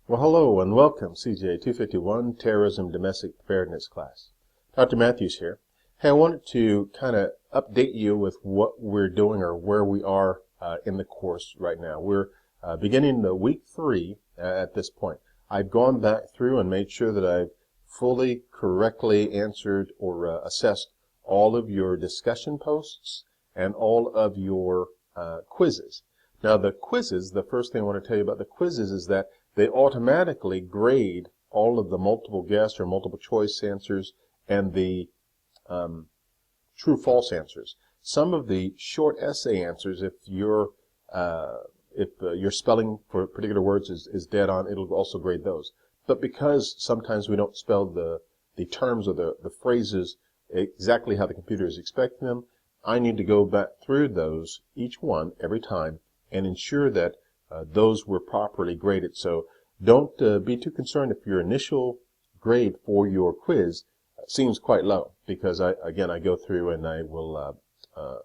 Well, hello and welcome, CJ251 Terrorism and Domestic Preparedness class. Dr. Matthews here. Hey, I wanted to kind of update you with what we're doing or where we are in the course right now. We're beginning the week 3 at this point. I've gone back through and made sure that I've fully, correctly answered or assessed all of your discussion posts and all of your quizzes. Now, the quizzes, the first thing I want to tell you about the quizzes is that they automatically grade all of the multiple guess or multiple choice answers and the true-false answers. Some of the short essay answers, if your spelling for particular words is dead on, it'll also grade those. But because sometimes we don't spell the terms or the phrases exactly how the computer is expecting them, I need to go back through those, each one, every time, and ensure that those were properly graded. So don't be too concerned if your initial grade for your quiz seems quite low, because I go through and I will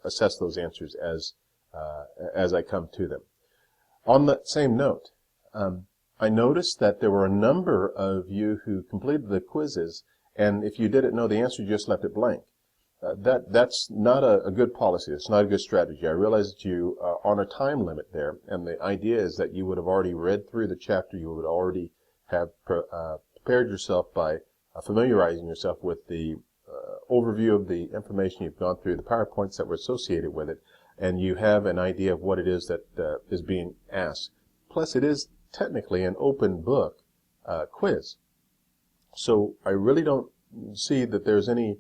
assess those answers as I come to them. On that same note, I noticed that there were a number of you who completed the quizzes, and if you didn't know the answer, you just left it blank. That's not a good policy. It's not a good strategy. I realize that you are on a time limit there, and the idea is that you would have already read through the chapter. You would already have prepared yourself by familiarizing yourself with the overview of the information you've gone through, the PowerPoints that were associated with it, and you have an idea of what it is that is being asked. Plus, it is technically an open book quiz. So I really don't see that there's any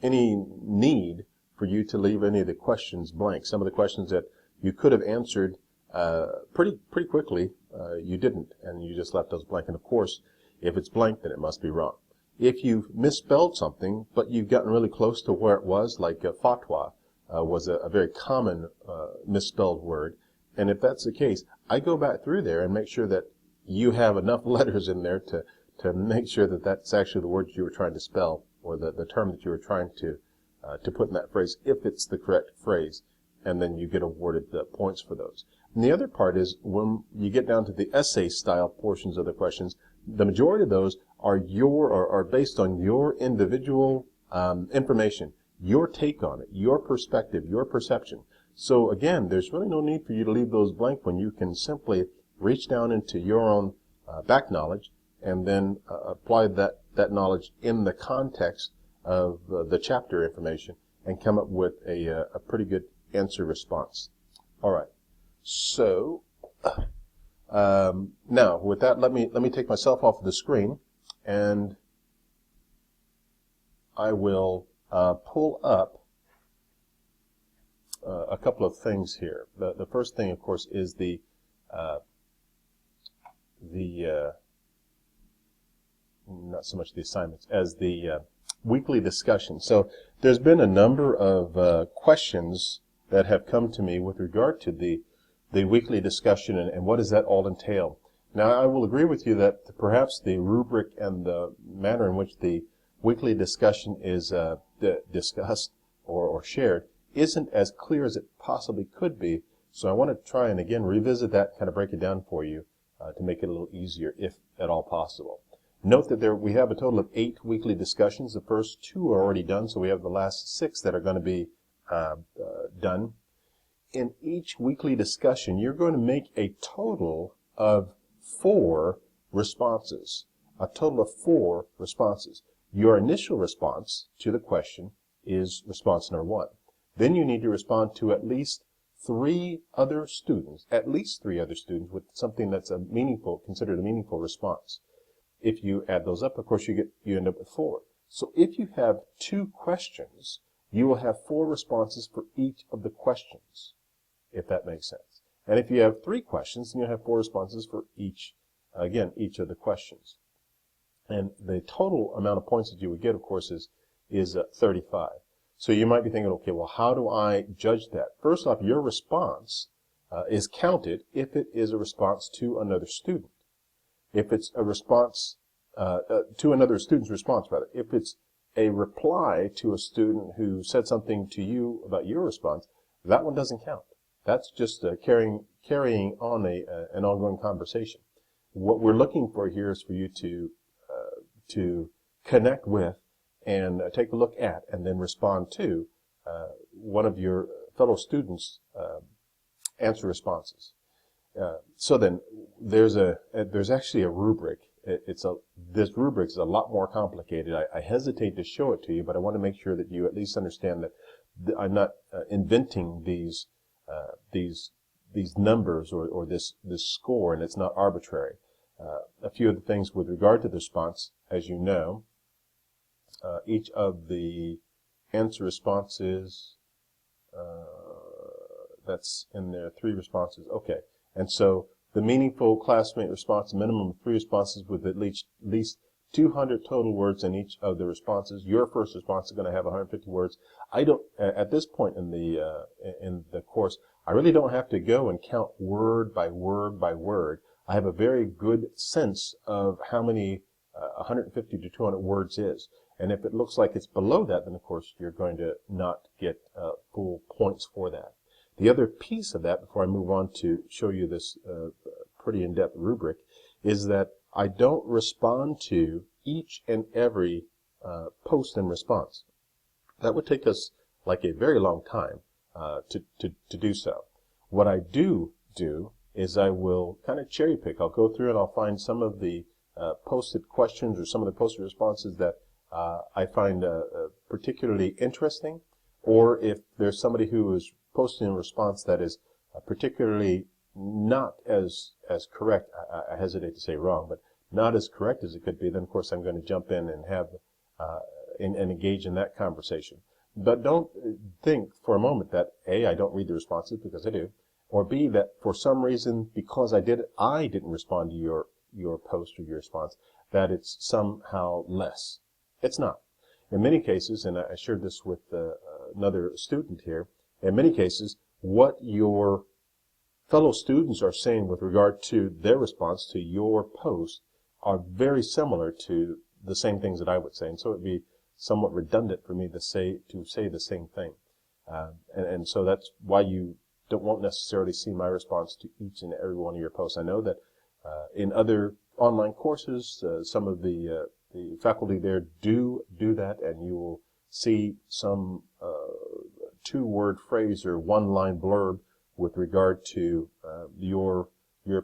need for you to leave any of the questions blank. Some of the questions that you could have answered pretty quickly, you didn't, and you just left those blank. And of course, if it's blank, then it must be wrong. If you've misspelled something, but you've gotten really close to where it was, like fatwa was a very common misspelled word, and if that's the case, I go back through there and make sure that you have enough letters in there to make sure that that's actually the word you were trying to spell, or the term that you were trying to put in that phrase, if it's the correct phrase, and then you get awarded the points for those. And the other part is when you get down to the essay style portions of the questions, the majority of those are based on your individual information, your take on it, your perspective, your perception. So again, there's really no need for you to leave those blank when you can simply reach down into your own back knowledge and then apply that knowledge in the context of the chapter information and come up with a pretty good answer response. All right. So now with that, let me take myself off the screen, and I will pull up a couple of things here. The first thing, of course, is not so much the assignments as the weekly discussion. So there's been a number of questions that have come to me with regard to the weekly discussion and what does that all entail. Now, I will agree with you that perhaps the rubric and the manner in which the weekly discussion is discussed or shared isn't as clear as it possibly could be. So I want to try and again revisit that, kind of break it down for you to make it a little easier, if at all possible. Note that we have a total of 8 weekly discussions. The first 2 are already done, so we have the last 6 that are going to be done. In each weekly discussion, you're going to make a total of 4 responses. A total of 4 responses. Your initial response to the question is response number 1. Then you need to respond to at least 3 other students, with something that's considered a meaningful response. If you add those up, of course, you end up with 4. So if you have 2 questions, you will have 4 responses for each of the questions, if that makes sense. And if you have 3 questions, then you'll have 4 responses for each of the questions. And the total amount of points that you would get, of course, is 35. So you might be thinking, okay, well, how do I judge that? First off, your response is counted if it is a response to another student. If it's a response to another student's response, rather. If it's a reply to a student who said something to you about your response, that one doesn't count. That's just carrying on an ongoing conversation. what we're looking for here is for you to connect with and take a look at and then respond to one of your fellow students' answer responses. So then there's actually a rubric. This rubric is a lot more complicated. I hesitate to show it to you, but I want to make sure that you at least understand that I'm not inventing these numbers or this score, and it's not arbitrary. A few of the things with regard to the response, as you know, each of the answer responses, that's in there, 3 responses. Okay, and so the meaningful classmate response, a minimum of 3 responses with at least 200 total words in each of the responses. Your first response is going to have 150 words. I don't, at this point in the course, I really don't have to go and count word by word by word. I have a very good sense of how many 150 to 200 words is. And if it looks like it's below that, then of course you're going to not get full points for that. The other piece of that, before I move on to show you this pretty in-depth rubric, is that I don't respond to each and every post and response. That would take us like a very long time to do so. What I do is I will kind of cherry pick. I'll go through and I'll find some of the posted questions or some of the posted responses that I find particularly interesting, or if there's somebody who is posting a response that is particularly not as correct, I hesitate to say wrong, but not as correct as it could be, then of course I'm going to jump in and have and engage in that conversation. But don't think for a moment that A, I don't read the responses, because I do, or B, that for some reason, because I didn't respond to your post or your response, that it's somehow less. It's not. In many cases, and I shared this with another student here, in many cases, what your fellow students are saying with regard to their response to your post are very similar to the same things that I would say, and so it'd be somewhat redundant for me to say the same thing. And so that's why you won't necessarily see my response to each and every one of your posts. I know that in other online courses, some of the faculty there do that, and you will see some 2-word phrase or 1-line blurb with regard to your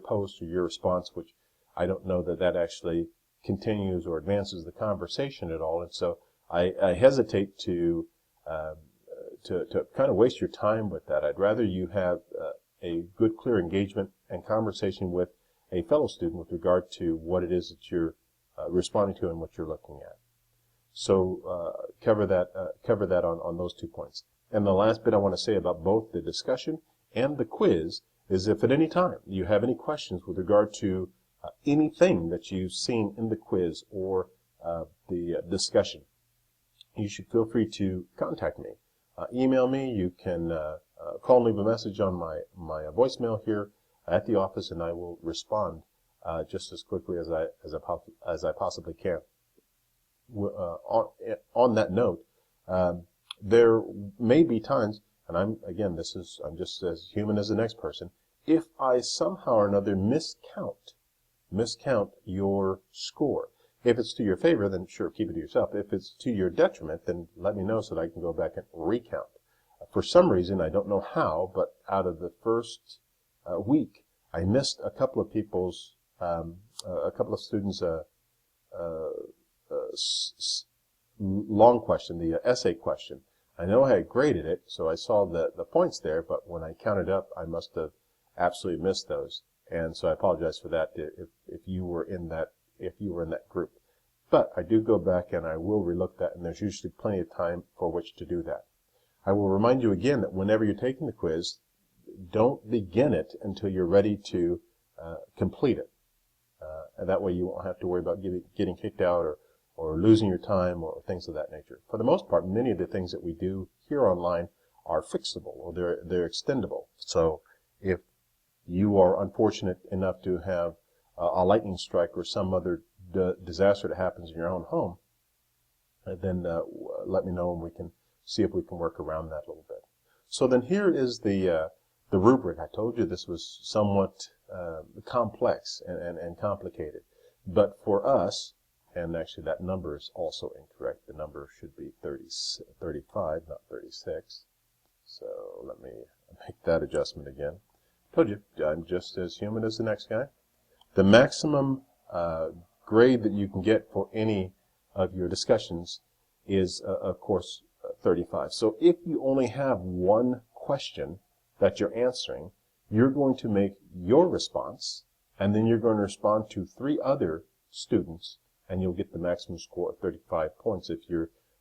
post or your response, which I don't know that actually continues or advances the conversation at all. And so I hesitate to kind of waste your time with that. I'd rather you have a good, clear engagement and conversation with a fellow student with regard to what it is that you're responding to and what you're looking at. So cover that on those 2 points. And the last bit I want to say about both the discussion and the quiz is if at any time you have any questions with regard to anything that you've seen in the quiz or the discussion, you should feel free to contact me. Email me. You can call and leave a message on my voicemail here at the office, and I will respond just as quickly as I possibly can. On that note, there may be times, and I'm just as human as the next person, if I somehow or another miscount your score. If it's to your favor, then sure, keep it to yourself. If it's to your detriment, then let me know so that I can go back and recount. For some reason, I don't know how, but out of the first week, I missed a couple of people's, a couple of students' long question, the essay question. I know I had graded it, so I saw the points there, but when I counted up, I must have absolutely missed those. And so I apologize for that if you were in that group. But I do go back and I will relook that, and there's usually plenty of time for which to do that. I will remind you again that whenever you're taking the quiz, don't begin it until you're ready to complete it. And that way you won't have to worry about getting kicked out or losing your time or things of that nature. For the most part, many of the things that we do here online are fixable or they're extendable. So if you are unfortunate enough to have a lightning strike or some other disaster that happens in your own home, then let me know and we can see if we can work around that a little bit. So then here is the rubric. I told you this was somewhat complex and complicated. But for us, and actually that number is also incorrect. The number should be 35, not 36. So let me make that adjustment again. Told you, I'm just as human as the next guy. The maximum grade that you can get for any of your discussions is, of course, 35. So if you only have one question that you're answering, you're going to make your response, and then you're going to respond to 3 other students, and you'll get the maximum score of 35 points if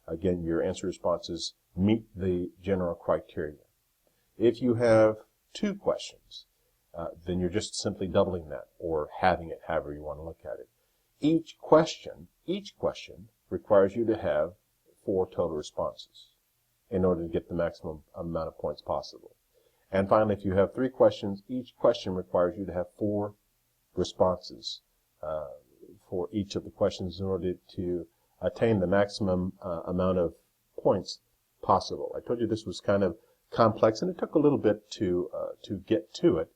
again, your answer responses meet the general criteria. If you have 2 questions, then you're just simply doubling that, or halving it, however you want to look at it. Each question requires you to have 4 total responses in order to get the maximum amount of points possible. And finally, if you have 3 questions, each question requires you to have 4 responses for each of the questions in order to attain the maximum amount of points possible. I told you this was kind of complex, and it took a little bit to get to it.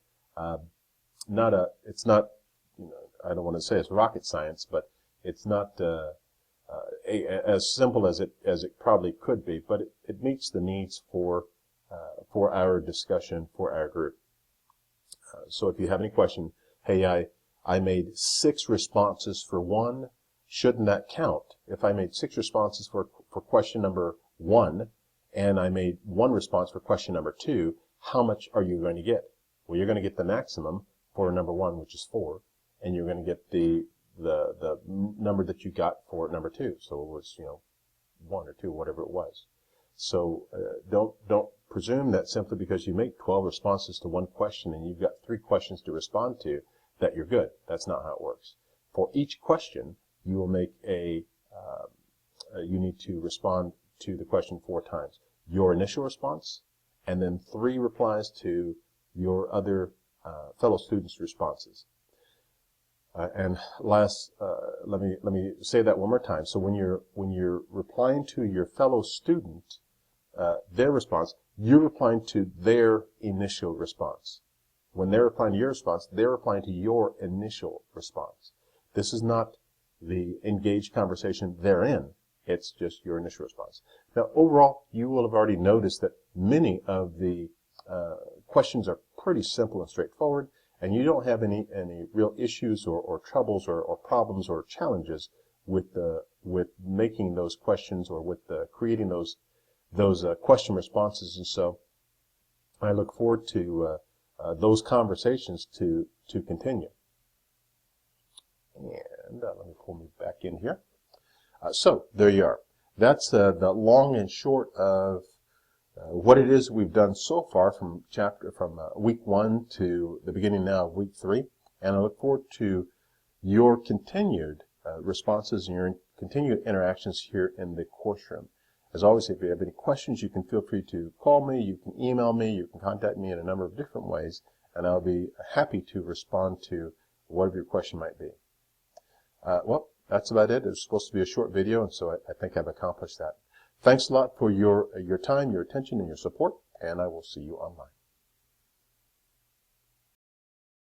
It's not, I don't want to say it's rocket science, but it's not as simple as it probably could be. But it meets the needs for our discussion, for our group. So if you have any question, hey, I made 6 responses for 1. Shouldn't that count? If I made 6 responses for question number 1, and I made 1 response for question number 2, how much are you going to get? Well, you're going to get the maximum for number 1, which is 4, and you're going to get the number that you got for number 2. So it was, 1 or 2, whatever it was. So don't presume that simply because you make 12 responses to 1 question and you've got 3 questions to respond to, that you're good. That's not how it works. For each question, you will make you need to respond to the question 4 times. Your initial response, and then 3 replies to your other fellow students' responses. And last, let me say that one more time. So when you're replying to your fellow student, their response, you're replying to their initial response. When they're replying to your response, they're replying to your initial response. This is not the engaged conversation they're in. It's just your initial response. Now, overall, you will have already noticed that many of the questions are pretty simple and straightforward, and you don't have any real issues or troubles or problems or challenges with making those questions or with creating those question responses. And so I look forward to those conversations to continue. And let me pull me back in here. So there you are. That's the long and short of what it is we've done so far from week 1 to the beginning now of week 3. And I look forward to your continued responses and your continued interactions here in the course room. As always, if you have any questions, you can feel free to call me, you can email me, you can contact me in a number of different ways, and I'll be happy to respond to whatever your question might be. Well, that's about it. It was supposed to be a short video, and so I think I've accomplished that. Thanks a lot for your time, your attention, and your support, and I will see you online.